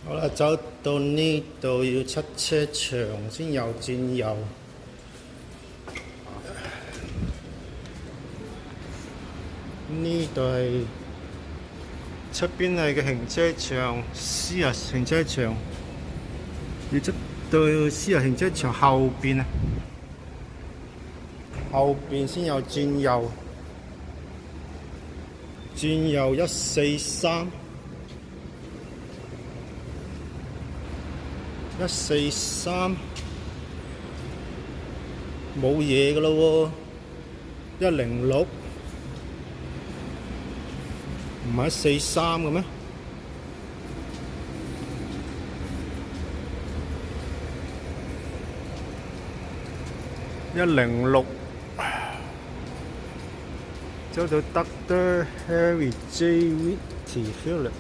好啦，走到呢度要出車場先有轉右。呢度係出邊係嘅停車場，私人停車場。要出到私人停車場後邊啊，後邊先有轉右。轉右143，143冇嘢㗎咯喎，106唔係143嘅咩？106走到 Dr. Harry J. Whitty Philip。